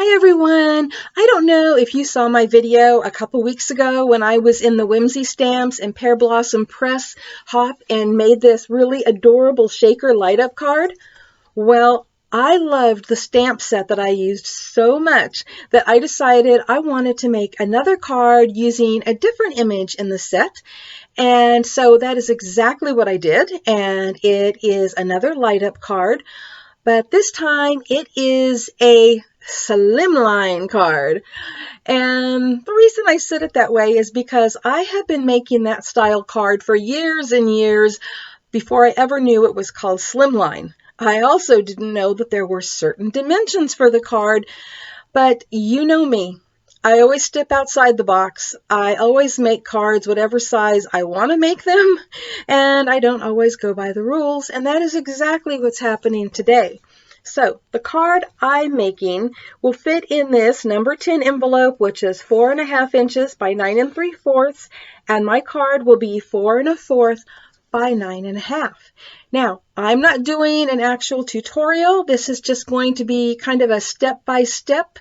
Hi everyone! I don't know if you saw my video a couple weeks ago when I was in the Whimsy Stamps and Pear Blossom Press hop and made this really adorable shaker light up card. Well, I loved the stamp set that I used so much that I decided I wanted to make another card using a different image in the set. And so that is exactly what I did, and it is another light up card. But this time it is a Slimline card. And the reason I said it that way is because I have been making that style card for years and years before I ever knew it was called Slimline. I also didn't know that there were certain dimensions for the card, but you know me. I always step outside the box. I always make cards whatever size I want to make them, and I don't always go by the rules, and that is exactly what's happening today. So the card I'm making will fit in this number 10 envelope, which is 4.5 inches by 9 3/4, and my card will be 4 1/4 by 9.5. Now, I'm not doing an actual tutorial. This is just going to be kind of a step-by-step,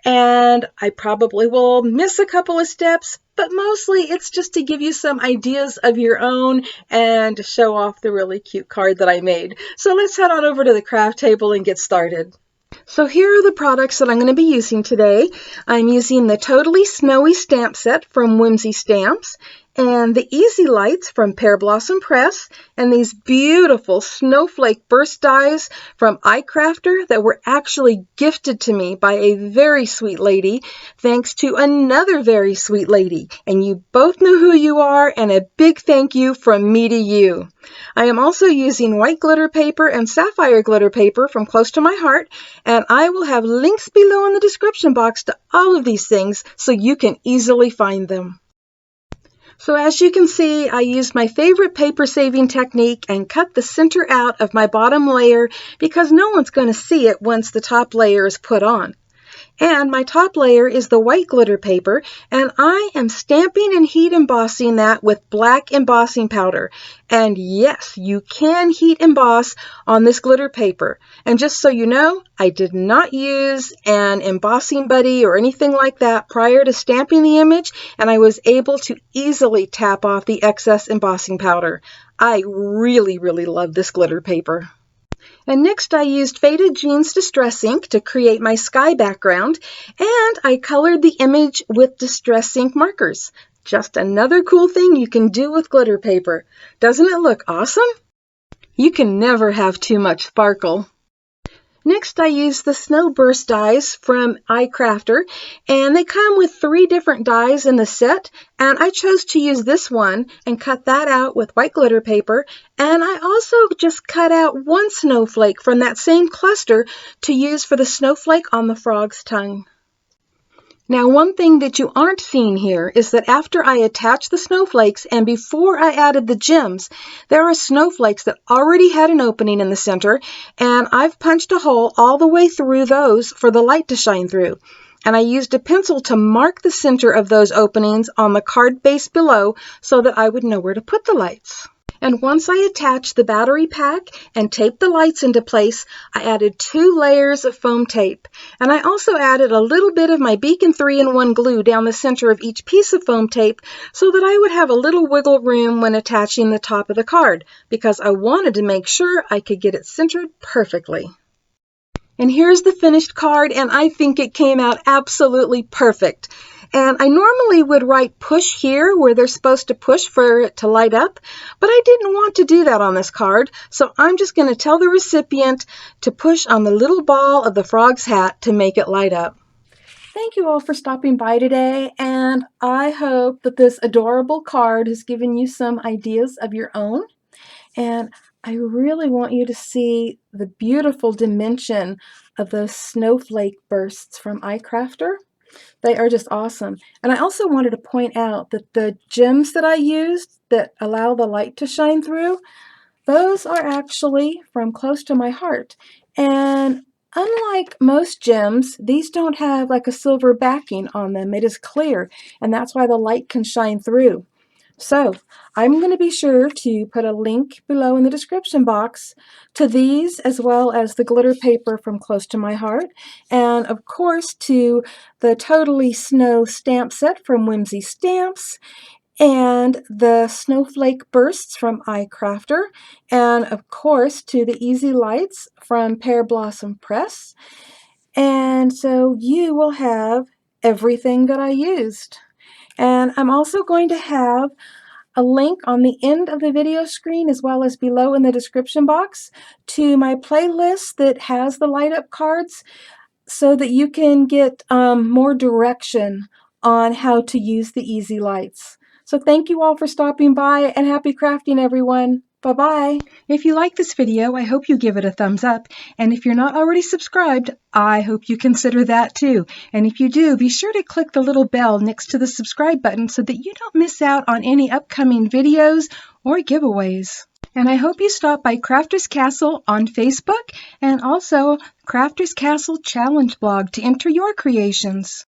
and I probably will miss a couple of steps, but mostly it's just to give you some ideas of your own and to show off the really cute card that I made. So let's head on over to the craft table and get started. So here are the products that I'm going to be using today. I'm using the Toadally Snowy stamp set from Whimsy Stamps, and the Easy Lights from Pear Blossom Press, and these beautiful snowflake burst dies from iCrafter that were actually gifted to me by a very sweet lady, thanks to another very sweet lady. And you both know who you are, and a big thank you from me to you. I am also using white glitter paper and sapphire glitter paper from Close to My Heart, and I will have links below in the description box to all of these things so you can easily find them. So as you can see, I used my favorite paper saving technique and cut the center out of my bottom layer because no one's going to see it once the top layer is put on. And my top layer is the white glitter paper, and I am stamping and heat embossing that with black embossing powder. And yes, you can heat emboss on this glitter paper. And just so you know, I did not use an embossing buddy or anything like that prior to stamping the image, and I was able to easily tap off the excess embossing powder. I really, really love this glitter paper. And next I used Faded Jeans Distress Ink to create my sky background, and I colored the image with Distress Ink markers. Just another cool thing you can do with glitter paper. Doesn't it look awesome? You can never have too much sparkle. Next, I used the Snow Burst dies from iCrafter, and they come with 3 different dies in the set, and I chose to use this one and cut that out with white glitter paper, and I also just cut out one snowflake from that same cluster to use for the snowflake on the frog's tongue. Now, one thing that you aren't seeing here is that after I attached the snowflakes and before I added the gems, there are snowflakes that already had an opening in the center, and I've punched a hole all the way through those for the light to shine through. And I used a pencil to mark the center of those openings on the card base below so that I would know where to put the lights. And once I attached the battery pack and taped the lights into place, I added 2 layers of foam tape. And I also added a little bit of my Beacon 3-in-1 glue down the center of each piece of foam tape so that I would have a little wiggle room when attaching the top of the card, because I wanted to make sure I could get it centered perfectly. And here's the finished card, and I think it came out absolutely perfect. And I normally would write push here where they're supposed to push for it to light up, but I didn't want to do that on this card, so I'm just going to tell the recipient to push on the little ball of the frog's hat to make it light up. Thank you all for stopping by today, and I hope that this adorable card has given you some ideas of your own. And I really want you to see the beautiful dimension of those snowflake bursts from iCrafter. They are just awesome. And I also wanted to point out that the gems that I used that allow the light to shine through, those are actually from Close to My Heart. And unlike most gems, these don't have like a silver backing on them. It is clear, and that's why the light can shine through. So I'm going to be sure to put a link below in the description box to these, as well as the glitter paper from Close to My Heart, and of course to the Toadally Snow stamp set from Whimsy Stamps, and the Snowflake Bursts from iCrafter, and of course to the Easy Lights from Pear Blossom Press. And so you will have everything that I used. And I'm also going to have a link on the end of the video screen, as well as below in the description box, to my playlist that has the light up cards, so that you can get more direction on how to use the easy lights. So thank you all for stopping by, and happy crafting, everyone. Bye-bye. If you like this video, I hope you give it a thumbs up. And if you're not already subscribed, I hope you consider that too. And if you do, be sure to click the little bell next to the subscribe button so that you don't miss out on any upcoming videos or giveaways. And I hope you stop by Crafters Castle on Facebook and also Crafters Castle Challenge blog to enter your creations.